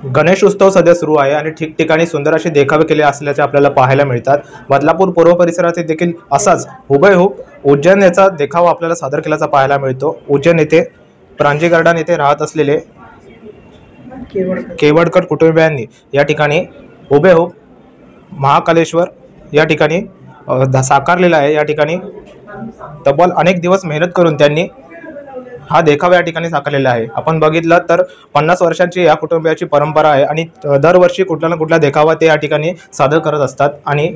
गणेश उत्सव सध्या सुरू आहे आणि ठिकठिकाणी सुंदर असे देखावे केले असल्याचे आपल्याला पाहायला मिळतात। बदलापूर पूर्व परिसरात देखील असाच हुबेहूब उज्जैन याचा देखावा आपल्याला सादर केल्याचा पाहायला मिळतो। उज्जैन येथे प्रांजी गार्डन येथे राहत असलेले केवडकर कुटुंबियांनी या ठिकाणी हुबेहूब महाकालेश्वर या ठिकाणी साकारलेला आहे। या ठिकाणी तब्बल अनेक दिवस मेहनत करून त्यांनी हा देखावा या ठिकाणी साकारलेला आहे। आपण बघितलं तर 50 वर्षांची या कुटुंबियाची परंपरा आहे आणि दरवर्षी कुठला ना कुठला देखावा ते या ठिकाणी सादर करत असतात आणि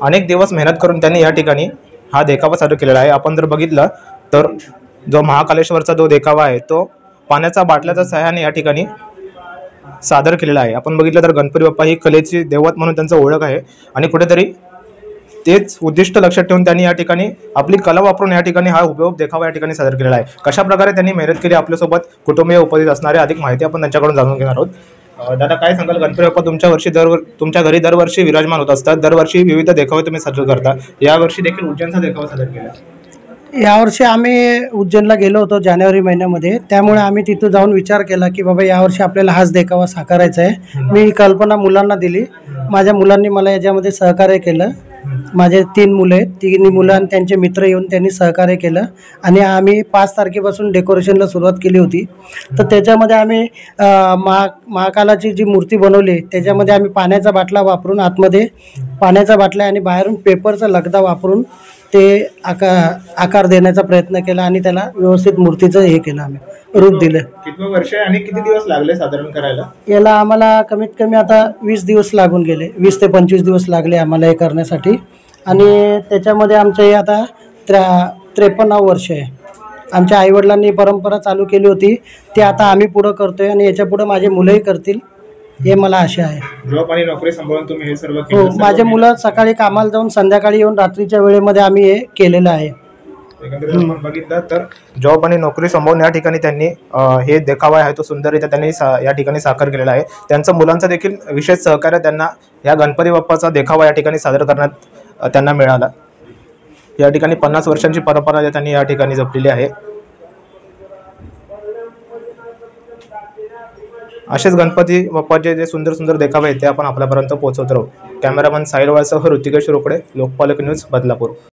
अनेक दिवस मेहनत करून त्यांनी या ठिकाणी हा देखावा सादर केलेला आहे। आपण जर बघितलं तर जो महाकालेश्वरचा जो देखावा आहे तो पाण्याच्या बाटल्याच्या सहाय्याने या ठिकाणी सादर केलेला आहे। आपण बघितलं तर गणपती बाप्पा ही कलेची दैवत म्हणून त्यांचं ओळख आहे आणि कुठेतरी तेच उद्दिष्ट लक्षात ठेवून त्यांनी या ठिकाणी आपली कला वापरून या ठिकाणी हा हुबेहूब देखावा या ठिकाणी सादर केलेला आहे। कशा प्रकारे त्यांनी मेहनत केली आपल्यासोबत कुटुंबीय उपस्थित असणारे अधिक माहिती आपण त्यांच्याकडून जाणून घेणार आहोत। दादा काय सांगाल, गणपती बाप्पा तुमच्या घरी दरवर्षी विराजमान होत असतात, दरवर्षी विविध देखावे तुम्ही सादर करता, यावर्षी देखील उज्जैनचा देखावा सादर केला। यावर्षी आम्ही उज्जैनला गेलो होतो जानेवारी महिन्यामध्ये, त्यामुळे आम्ही तिथं जाऊन विचार केला की बाबा यावर्षी आपल्याला हाच देखावा साकारायचा आहे। मी कल्पना मुलांना दिली, माझ्या मुलांनी मला याच्यामध्ये सहकार्य केलं। माझे 3 मुलं आहेत, तिन्ही मुलं आणि त्यांचे मित्र येऊन त्यांनी सहकार्य केलं आणि आम्ही 5 तारखेपासून डेकोरेशनला सुरुवात केली होती। तर त्याच्यामध्ये आम्ही महाकालाची जी मूर्ती बनवली त्याच्यामध्ये आम्ही पाण्याचा बाटला वापरून आतमध्ये पाण्याचा बाटला आणि बाहेरून पेपरचा लगदा वापरून ते आकार देण्याचा प्रयत्न केला आणि त्याला व्यवस्थित मूर्तीचं हे केलं, आम्ही रूप दिलं। किती वर्ष आणि किती दिवस लागले साधारण करायला? याला आम्हाला कमीत कमी आता 20 दिवस लागून गेले, 20 ते 25 दिवस लागले आम्हाला हे करण्यासाठी आणि त्याच्यामध्ये आमचं हे आता 53 वर्ष आहे। आमच्या आईवडिलांनी परंपरा चालू केली होती ते आता आम्ही पुढं करतोय आणि याच्या पुढे माझे मुलंही करतील हे मला आशा आहे। जॉब आणि नोकरी सांभाळून तुम्ही हे सर्व हो, माझे मुलं सकाळी कामाला जाऊन संध्याकाळी येऊन रात्रीच्या वेळेमध्ये आम्ही हे केलेलं आहे। एकंदरीत आपण बघितलं तर जॉब आणि नोकरी सांभाळून या ठिकाणी त्यांनी हे देखावा आहे तो सुंदररित्या त्यांनी या ठिकाणी साकार केलेला आहे। त्यांचं मुलांचं देखील विशेष सहकार्य त्यांना या गणपती बाप्पाचा देखावा या ठिकाणी सादर करण्यात त्यांना मिळाला। या ठिकाणी 50 वर्षांची परंपरा त्यांनी या ठिकाणी जपलेली आहे। असेच गणपती बाप्पाचे जे सुंदर सुंदर देखावे आहेत ते आपण आपल्यापर्यंत पोहोचवत राहू। Cameraman Sahil वाळसह Rutikesh Rokade, लोकपालक news, Badlapur.